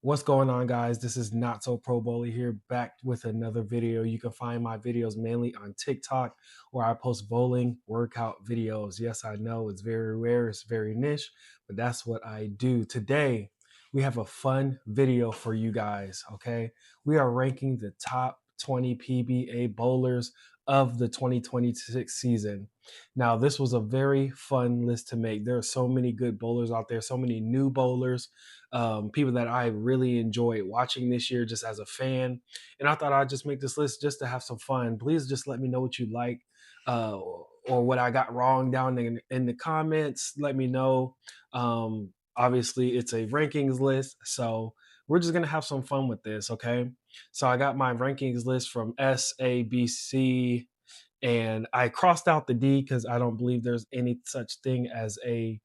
What's going on, guys? This is Not So Pro Bowler here, back with another video. You can find my videos mainly on TikTok, where I post bowling workout videos. Yes, I know it's very rare, it's very niche, but that's what I do. Today, we have a fun video for you guys, okay? We are ranking the top 20 PBA bowlers of the 2026 season. Now, this was a very fun list to make. There are so many good bowlers out there, so many new bowlers, people that I really enjoyed watching this year just as a fan. And I thought I'd just make this list just to have some fun. Please just let me know what you like, or what I got wrong down in the comments. Let me know. Obviously, it's a rankings list, so we're just gonna have some fun with this, okay? So I got my rankings list from S, A, B, C, and I crossed out the D because I don't believe there's any such thing as a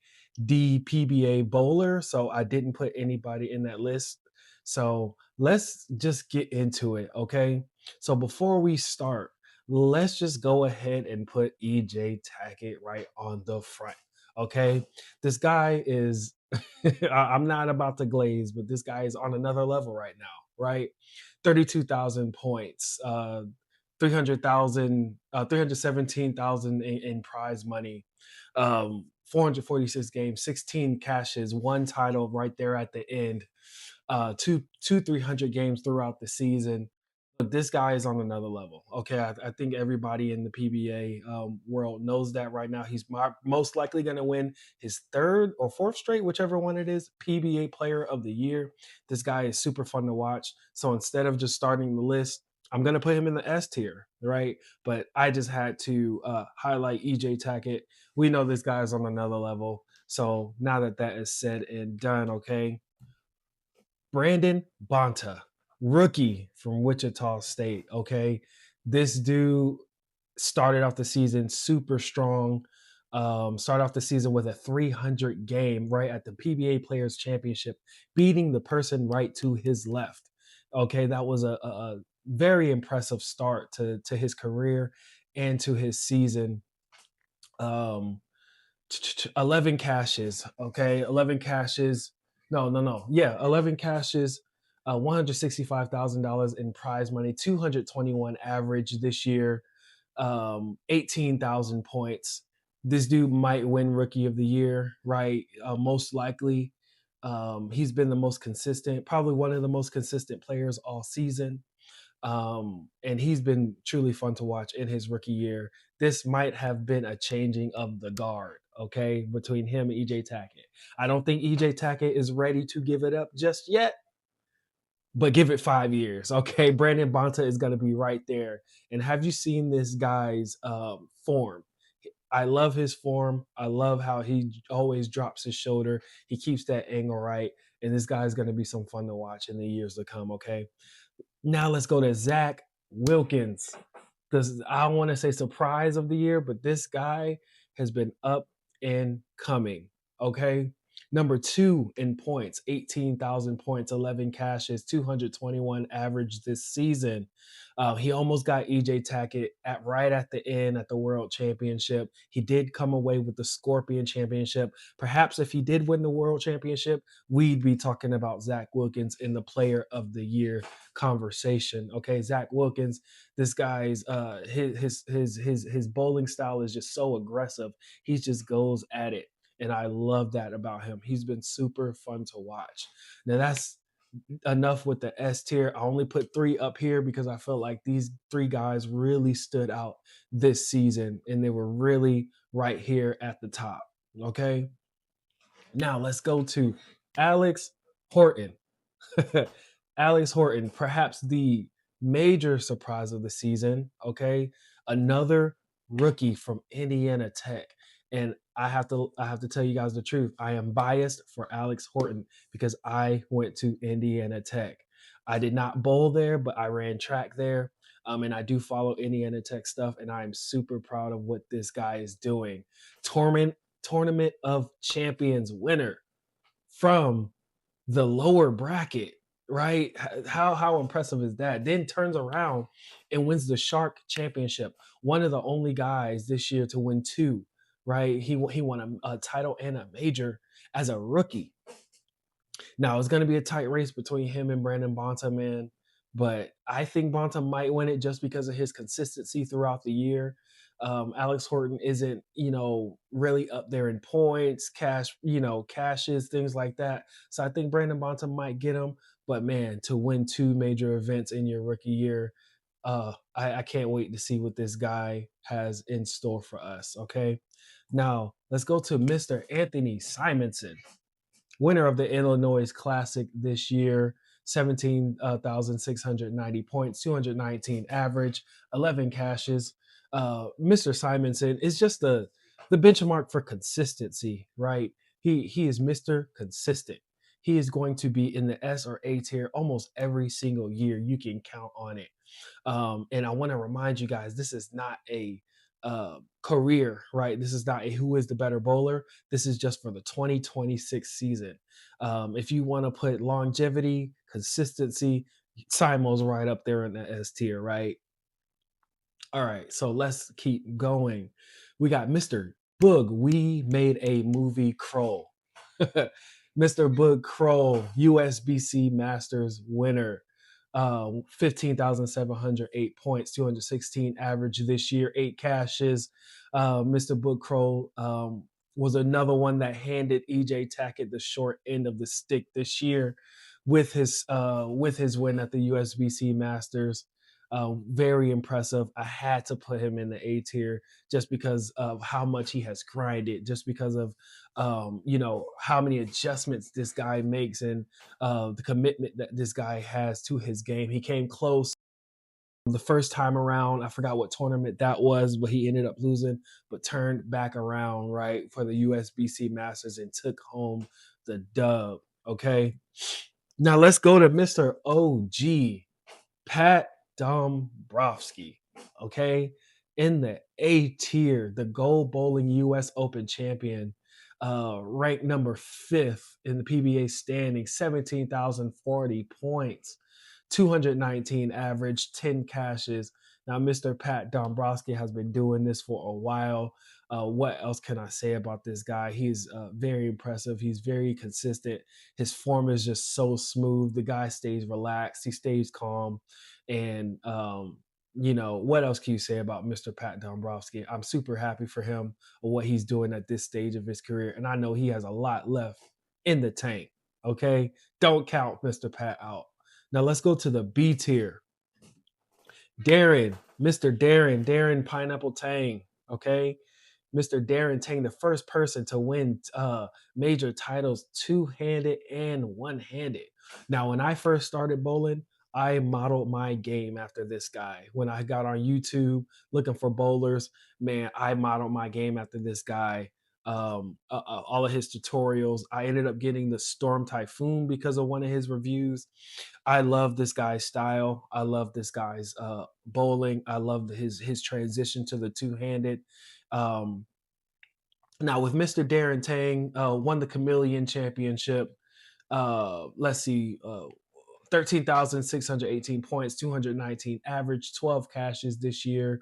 D PBA bowler. So I didn't put anybody in that list. So let's just get into it. Okay. So before we start, let's just go ahead and put EJ Tackett right on the front. Okay. This guy is, I'm not about to glaze, but this guy is on another level right now, right? 32,000 points, 300,000, 317,000 in prize money, 446 games, 16 cashes, one title right there at the end, two 300 games throughout the season. But this guy is on another level. Okay, I think everybody in the PBA world knows that right now. He's most likely going to win his third or fourth straight, whichever one it is, PBA Player of the Year. This guy is super fun to watch. So instead of just starting the list, I'm going to put him in the S tier, right? But I just had to highlight EJ Tackett. We know this guy is on another level. So now that that is said and done, okay, Brandon Bonta, rookie from Wichita State. Okay. This dude started off the season super strong. Started off the season with a 300 game right at the PBA Players Championship, beating the person right to his left. Okay. That was a very impressive start to his career and to his season. Um, 11 cashes. Okay. 11 cashes. No. Yeah. 11 cashes, $165,000 in prize money, 221 average this year, 18,000 points. This dude might win Rookie of the Year, right? Most likely. He's been the most consistent, probably one of the most consistent players all season. And he's been truly fun to watch in his rookie year. This might have been a changing of the guard, okay, between him and EJ Tackett. I don't think EJ Tackett is ready to give it up just yet, but give it 5 years, okay? Brandon Bonta is going to be right there. And have you seen this guy's form? I love his form. I love how he always drops his shoulder. He keeps that angle right. And this guy is going to be some fun to watch in the years to come, okay? Now let's go to Zack Wilkins. This, I don't want to say surprise of the year, but this guy has been up and coming. Okay. Number two in points, 18,000 points, 11 cashes, 221 average this season. He almost got EJ Tackett right at the end at the World Championship. He did come away with the Scorpion Championship. Perhaps if he did win the World Championship, we'd be talking about Zack Wilkins in the Player of the Year conversation. Okay, Zack Wilkins, this guy's his bowling style is just so aggressive. He just goes at it, and I love that about him. He's been super fun to watch. Now that's enough with the S tier. I only put three up here because I felt like these three guys really stood out this season, and they were really right here at the top. Okay, now let's go to Alex Horton. Alex Horton, perhaps the major surprise of the season. Okay, another rookie from Indiana Tech, and I have to tell you guys the truth. I am biased for Alex Horton because I went to Indiana Tech. I did not bowl there, but I ran track there. And I do follow Indiana Tech stuff, and I am super proud of what this guy is doing. Tournament of Champions winner from the lower bracket, right? How impressive is that? Then turns around and wins the Shark Championship. One of the only guys this year to win two, right? He won a title and a major as a rookie. Now it's going to be a tight race between him and Brandon Bonta, man. But I think Bonta might win it just because of his consistency throughout the year. Alex Horton isn't, really up there in points, cashes, things like that. So I think Brandon Bonta might get him. But man, to win two major events in your rookie year, I can't wait to see what this guy has in store for us. Okay. Now let's go to Mr. Anthony Simonson, winner of the Illinois Classic this year. 17,690 points, 219 average, 11 cashes. Mr. Simonson is just the benchmark for consistency, right? He is Mr. Consistent. He is going to be in the S or A tier almost every single year. You can count on it. And I want to remind you guys, this is not a career, right? This is not a who is the better bowler. This is just for the 2026 season. If you want to put longevity, consistency, Simo's right up there in the S tier, right? All right, so let's keep going. We got Mr. Boog. We made a movie, Krol. Mr. Boog Krol, USBC Masters winner. 15,708 points, 216 average this year, 8 cashes. Mr. Boog Krol was another one that handed EJ Tackett the short end of the stick this year with his win at the USBC Masters. Very impressive. I had to put him in the A tier just because of how much he has grinded, just because of how many adjustments this guy makes and the commitment that this guy has to his game. He came close the first time around. I forgot what tournament that was, but he ended up losing, but turned back around right for the USBC Masters and took home the dub. Okay. Now let's go to Mr. OG, Pat Dombrowski, okay, in the A tier, the Gold Bowling U.S. Open champion, ranked number 5th in the PBA standing, 17,040 points, 219 average, 10 cashes. Now, Mr. Pat Dombrowski has been doing this for a while. What else can I say about this guy? He's very impressive. He's very consistent. His form is just so smooth. The guy stays relaxed. He stays calm. And what else can you say about Mr. Pat Dombrowski? I'm super happy for him or what he's doing at this stage of his career, and I know he has a lot left in the tank. Okay, don't count Mr. Pat out. Now let's go to the B tier. Darren, Mr. Darren Pineapple Tang. Okay, Mr. Darren Tang, the first person to win major titles two-handed and one-handed. Now, when I first started bowling, I modeled my game after this guy. When I got on YouTube looking for bowlers, man, I modeled my game after this guy. All of his tutorials. I ended up getting the Storm Typhoon because of one of his reviews. I love this guy's style. I love this guy's bowling. I love his transition to the two-handed. Um, Now with Mr. Darren Tang, won the Chameleon Championship. Let's see, 13,618 points, 219 average, 12 cashes this year.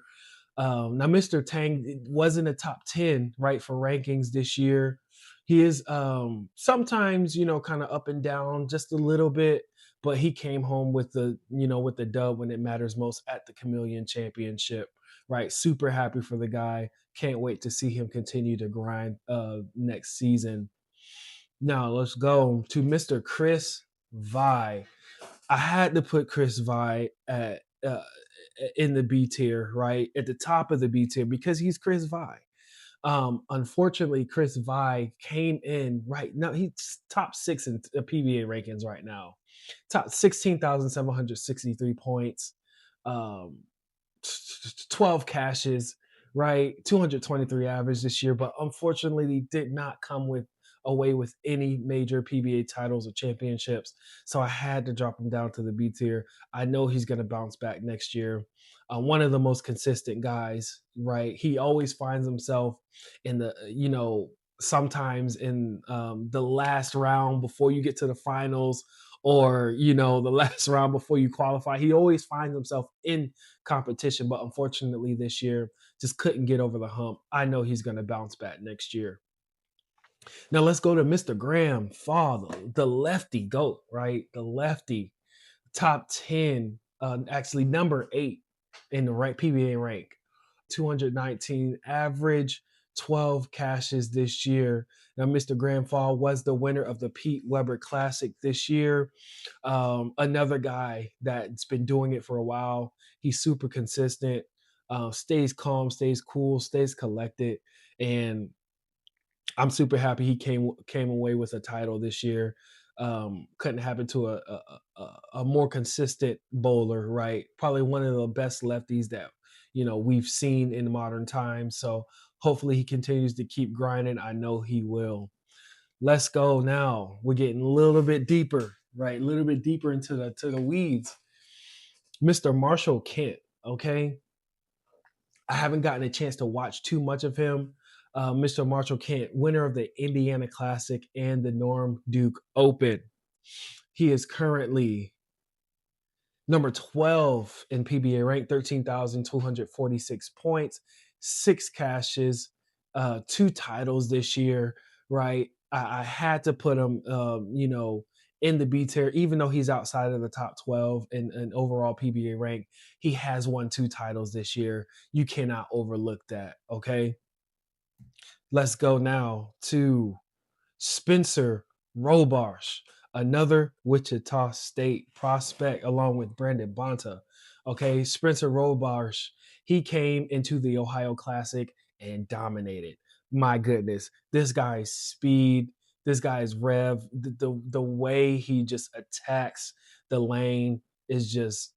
Now, Mr. Tang was in the top 10, right, for rankings this year. He is sometimes, kind of up and down just a little bit, but he came home with the dub when it matters most at the Chameleon Championship, right? Super happy for the guy. Can't wait to see him continue to grind next season. Now, let's go to Mr. Kris Vi. I had to put Kris Vi in the B tier, right? At the top of the B tier because he's Kris Vi. Unfortunately, Kris Vi came in right now. He's top 6 in PBA rankings right now. Top 16,763 points, 12 cashes, right? 223 average this year, but unfortunately, he did not come away with any major PBA titles or championships. So I had to drop him down to the B tier. I know he's going to bounce back next year. One of the most consistent guys, right? He always finds himself in the, sometimes in the last round before you get to the finals or, the last round before you qualify. He always finds himself in competition, but unfortunately this year just couldn't get over the hump. I know he's going to bounce back next year. Now let's go to Mr. Graham Father, the lefty GOAT, right? The lefty, top 10, actually number 8 in the rank, PBA rank, 219 average, 12 cashes this year. Now, Mr. Graham Fall was the winner of the Pete Weber Classic this year. Another guy that's been doing it for a while. He's super consistent, stays calm, stays cool, stays collected, and I'm super happy he came away with a title this year. Couldn't happen to a more consistent bowler, right? Probably one of the best lefties that we've seen in modern times. So hopefully he continues to keep grinding. I know he will. Let's go now. We're getting a little bit deeper, right? A little bit deeper into the weeds. Mr. Marshall Kent. Okay, I haven't gotten a chance to watch too much of him. Mr. Marshall Kent, winner of the Indiana Classic and the Norm Duke Open. He is currently number 12 in PBA rank, 13,246 points, 6 cashes, 2 titles this year, right? I had to put him, in the B tier, even though he's outside of the top 12 in overall PBA rank. He has won 2 titles this year. You cannot overlook that, okay? Let's go now to Spencer Robarge, another Wichita State prospect, along with Brandon Bonta. Okay, Spencer Robarge, he came into the Ohio Classic and dominated. My goodness, this guy's speed, this guy's rev, the way he just attacks the lane is just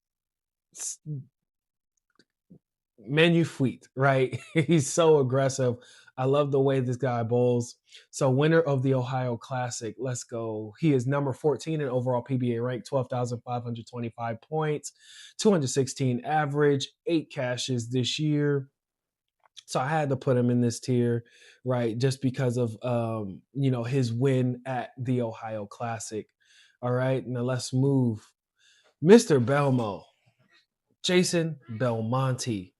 magnifique, right? He's so aggressive. I love the way this guy bowls. So, winner of the Ohio Classic, let's go. He is number 14 in overall PBA rank, 12,525 points, 216 average, 8 cashes this year. So I had to put him in this tier, right? Just because of his win at the Ohio Classic. All right, now let's move. Mr. Belmo, Jason Belmonte.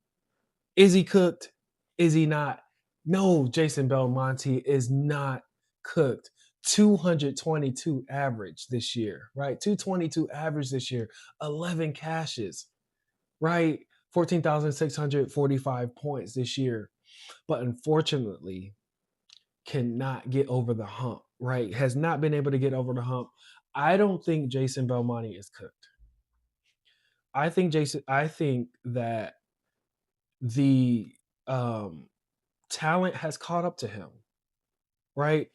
Is he cooked? Is he not? No, Jason Belmonte is not cooked. 222 average this year, right? 222 average this year, 11 cashes, right? 14,645 points this year. But unfortunately, cannot get over the hump, right? Has not been able to get over the hump. I don't think Jason Belmonte is cooked. I think that the talent has caught up to him, right?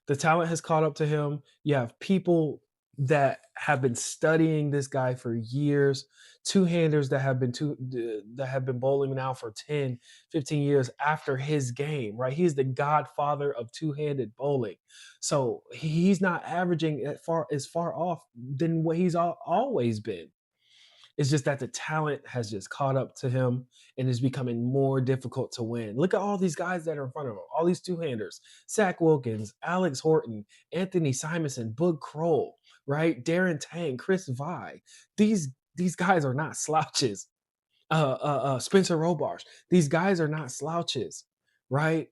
The talent has caught up to him. You have people that have been studying this guy for years, two-handers that have been bowling now for 10, 15 years after his game, right? He's the godfather of two-handed bowling. So he's not averaging as far off than what he's always been. It's just that the talent has just caught up to him and is becoming more difficult to win. Look at all these guys that are in front of him, all these two-handers. Zack Wilkins, Alex Horton, Anthony Simonson, Bug Krol, right? Darren Tang, Chris Vi. These guys are not slouches. Spencer Robarge. These guys are not slouches, right?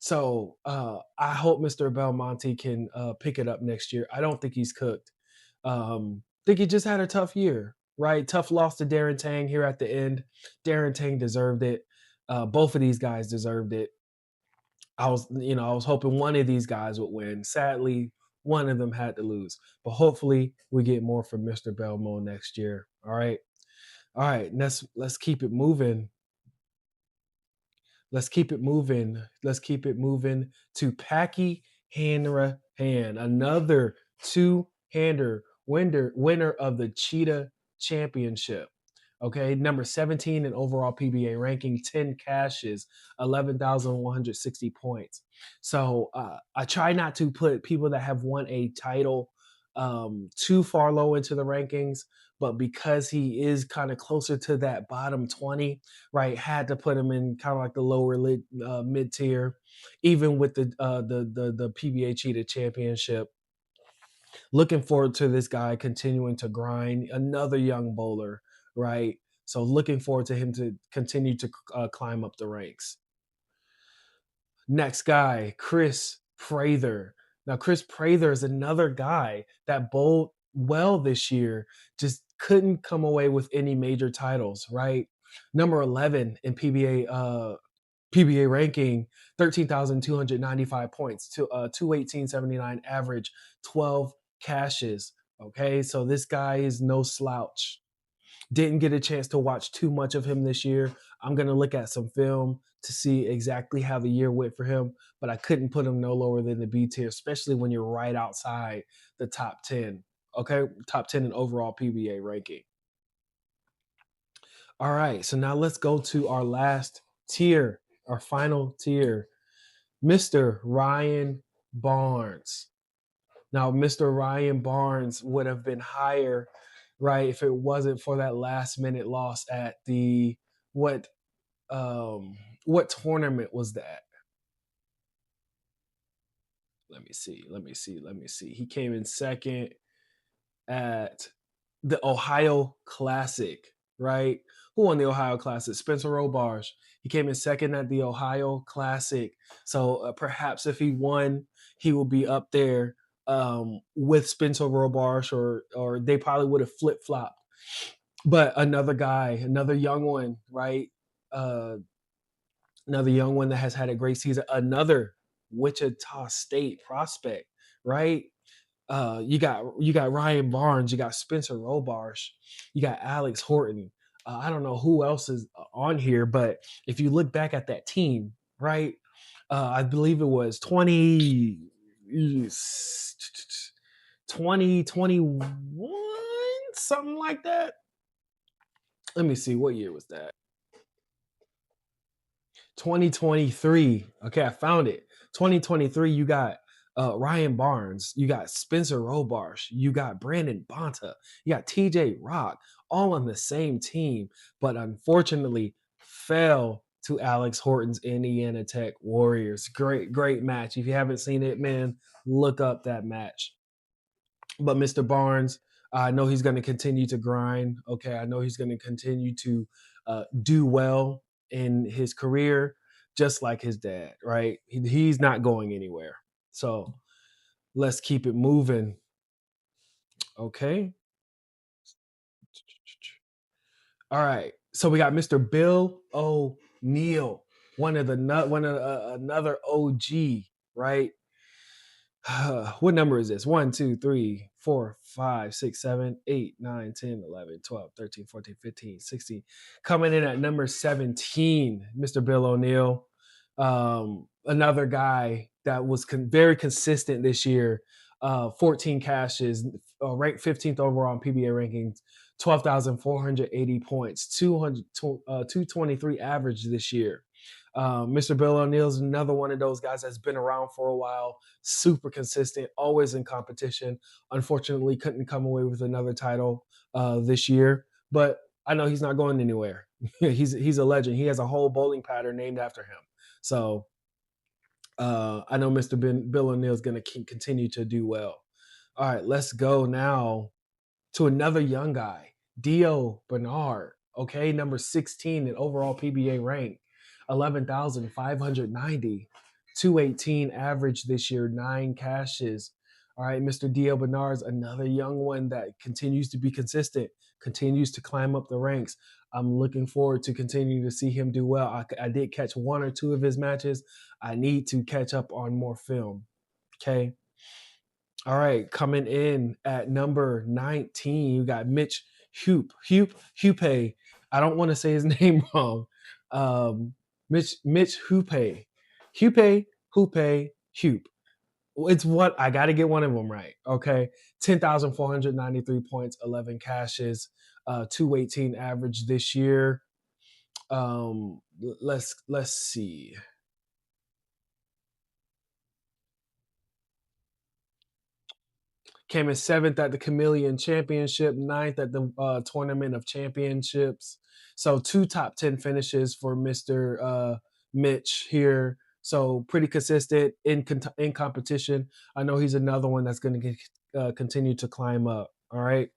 So I hope Mr. Belmonte can pick it up next year. I don't think he's cooked. Think he just had a tough year, right? Tough loss to Darren Tang here at the end. Darren Tang deserved it. Both of these guys deserved it. I was hoping one of these guys would win. Sadly, one of them had to lose. But hopefully, we get more from Mr. Belmo next year. All right. All right, let's keep it moving. Let's keep it moving. Let's keep it moving to Packy Hanrahan, another two-hander winner of the Cheetah Championship. Okay, number 17 in overall PBA ranking, 10 cashes, 11,160 points. So I try not to put people that have won a title too far low into the rankings, but because he is kind of closer to that bottom 20, right, had to put him in kind of like the lower mid tier, even with the PBA Cheetah Championship. Looking forward to this guy continuing to grind, another young bowler, right? So looking forward to him to continue to climb up the ranks. Next guy, Kris Prather. Now, Kris Prather is another guy that bowled well this year, just couldn't come away with any major titles, right? Number 11 in PBA ranking, 13,295 points to 218.79 average, 12 cashes. Okay, so this guy is no slouch. Didn't get a chance to watch too much of him this year. I'm going to look at some film to see exactly how the year went for him, but I couldn't put him no lower than the B tier, especially when you're right outside the top 10. Okay, top 10 in overall PBA ranking. All right, so now let's go to our last tier, our final tier, Mr. Ryan Barnes. Now, Mr. Ryan Barnes would have been higher, right, if it wasn't for that last minute loss at the what tournament was that? Let me see. He came in second at the Ohio Classic, right? Who won the Ohio Classic? Spencer Robarge. He came in second at the Ohio Classic. So perhaps if he won, he will be up there with Spencer Robarge, or they probably would have flip flopped. But another guy, another young one, right? Another young one that has had a great season. Another Wichita State prospect, right? You got Ryan Barnes, you got Spencer Robarge, you got Alex Horton. I don't know who else is on here, but if you look back at that team, right? I believe it was 2021, something like that. Let me see, what year was that? 2023. Okay, I found it. 2023, you got Ryan Barnes, you got Spencer Robarge, you got Brandon Bonta, you got TJ Rock, all on the same team, but unfortunately fell to Alex Horton's Indiana Tech Warriors. Great match. If you haven't seen it, man, look up that match. But Mr. Barnes, I know he's going to continue to grind. Okay, I know he's going to continue to do well in his career, just like his dad, right? He's not going anywhere. So let's keep it moving. Okay. All right. So we got Mr. Bill O'Neill, another OG, right? What number is this? 1, 2, 3, 4, 5, 6, 7, 8, 9, 10, 11, 12, 13, 14, 15, 16. Coming in at number 17, Mr. Bill O'Neill. Another guy that was very consistent this year. 14 cashes, ranked 15th overall in PBA rankings, 12,480 points, 223 average this year. Mr. Bill O'Neill is another one of those guys that's been around for a while, super consistent, always in competition. Unfortunately, couldn't come away with another title this year, but I know he's not going anywhere. he's a legend. He has a whole bowling pattern named after him. So I know Mr. Bill O'Neill is going to continue to do well. All right, let's go now to another young guy, Deo Bernard. Okay, number 16 in overall PBA rank, 11,590, 218 average this year, 9 cashes. All right, Mr. Deo Bernard's another young one that continues to be consistent, continues to climb up the ranks. I'm looking forward to continuing to see him do well. I did catch 1 or 2 of his matches. I need to catch up on more film. Okay. All right, coming in at number 19, you got Mitch Hupe. I don't want to say his name wrong. Mitch Hupe. Hupe. It's what I got to get one of them right. Okay, 10,493 points, 11 cashes, 218 average this year. Let's see. Came in 7th at the Chameleon Championship, 9th at the Tournament of Championships. So 2 top 10 finishes for Mr. Mitch here. So pretty consistent in competition. I know he's another one that's going to continue to climb up. All right.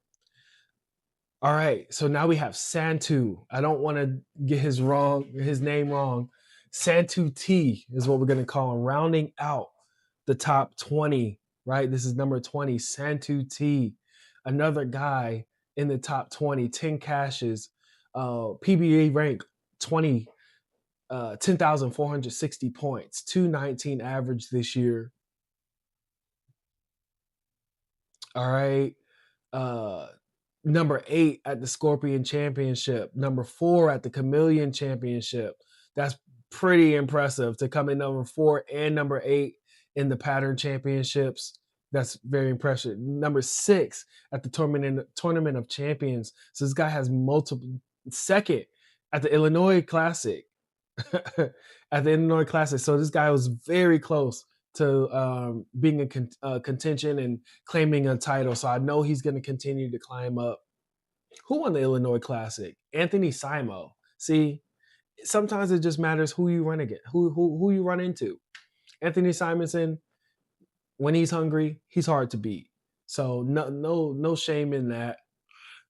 All right. So now we have Santu. I don't want to get his name wrong. Santu T is what we're going to call him. Rounding out the top 20, right? This is number 20, Santu T, another guy in the top 20, 10 cashes, PBA rank 20, 10,460 points, 219 average this year. All right. Uh, number 8 at the Scorpion Championship, number 4 at the Chameleon Championship. That's pretty impressive to come in number 4 and number 8 in the Pattern Championships. That's very impressive. Number 6 at the Tournament of Champions. So this guy has multiple. Second at the Illinois Classic. At the Illinois Classic. So this guy was very close to being in contention and claiming a title. So I know he's going to continue to climb up. Who won the Illinois Classic? Anthony Simo. See, sometimes it just matters who you run against, who you run into. Anthony Simonson, when he's hungry, he's hard to beat. So no shame in that.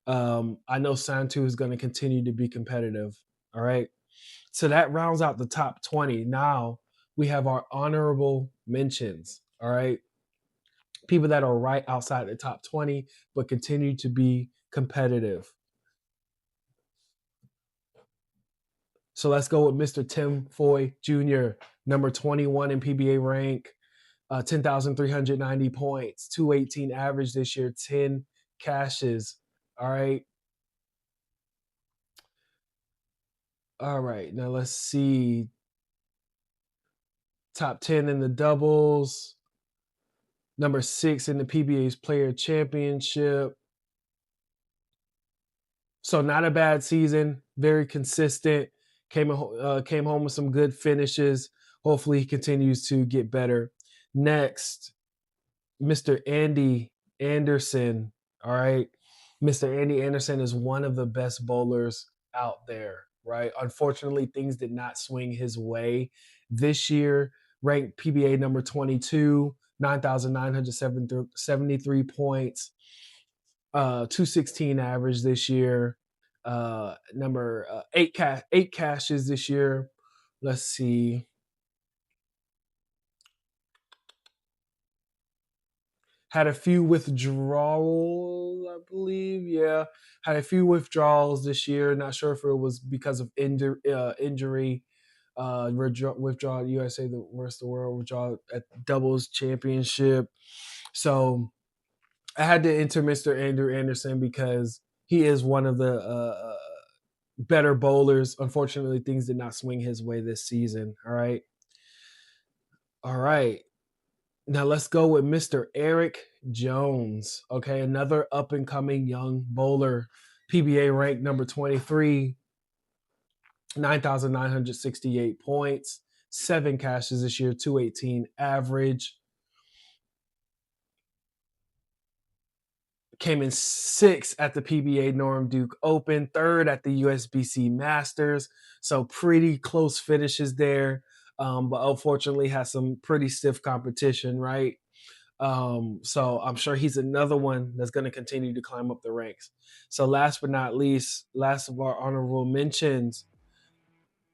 I know Santu is going to continue to be competitive. All right. So that rounds out the top 20. Now we have our honorable mentions. All right. People that are right outside the top 20, but continue to be competitive. So let's go with Mr. Tim Foy Jr., number 21 in PBA rank, 10,390 points, 218 average this year, 10 cashes. All right. All right. Now let's see. Top 10 in the doubles. Number 6 in the PBA's Player Championship. So not a bad season. Very consistent. Came home with some good finishes. Hopefully he continues to get better. Next, Mr. Andy Anderson. All right. Mr. Andy Anderson is one of the best bowlers out there, right? Unfortunately, things did not swing his way this year. Ranked PBA number 22, 9,973 points, 216 average this year. Number 8 cashes this year. Let's see. Had a few withdrawals, I believe. Yeah, had a few withdrawals this year. Not sure if it was because of injury. Withdraw at USA, the worst of the world. Withdraw at doubles championship. So I had to enter Mr. Andrew Anderson because he is one of the better bowlers. Unfortunately, things did not swing his way this season. All right. All right. Now let's go with Mr. Eric Jones. Okay, another up and coming young bowler, PBA rank number 23, 9,968 points, 7 cashes this year, 218 average. Came in 6th at the PBA Norm Duke Open, 3rd at the USBC Masters. So pretty close finishes there. But unfortunately has some pretty stiff competition, right? So I'm sure he's another one that's going to continue to climb up the ranks. So last but not least, last of our honorable mentions,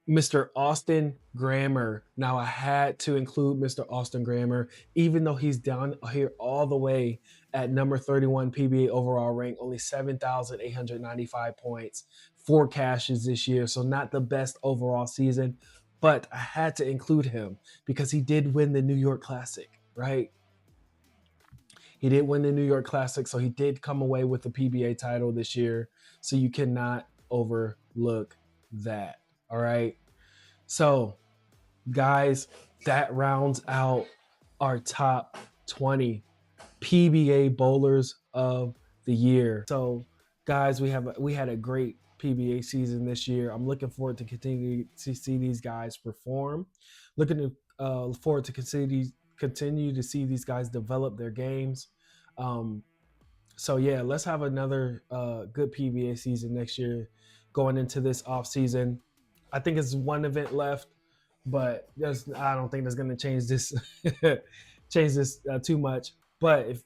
Mr. Austin Grammer. Now I had to include Mr. Austin Grammer, even though he's down here all the way at number 31 PBA overall rank, only 7,895 points, 4 cashes this year. So not the best overall season, but I had to include him because he did win the New York Classic, right? He did win the New York Classic, so he did come away with the PBA title this year. So you cannot overlook that. All right. So, guys, that rounds out our top 20 PBA bowlers of the year. So, guys, we had a great PBA season this year. I'm looking forward to continue to see these guys perform. Looking forward to continue to see these guys develop their games. So yeah, let's have another good PBA season next year going into this off season. I think it's one event left, but I don't think that's going to change this too much. But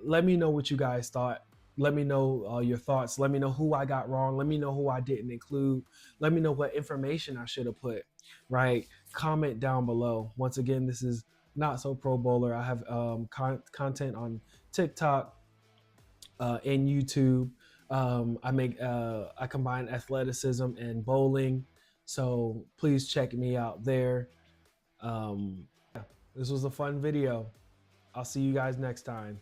let me know what you guys thought. Let me know your thoughts. Let me know who I got wrong. Let me know who I didn't include. Let me know what information I should have put. Right? Comment down below. Once again, this is not so pro bowler. I have content on TikTok and YouTube. I combine athleticism and bowling, so please check me out there. Yeah, this was a fun video. I'll see you guys next time.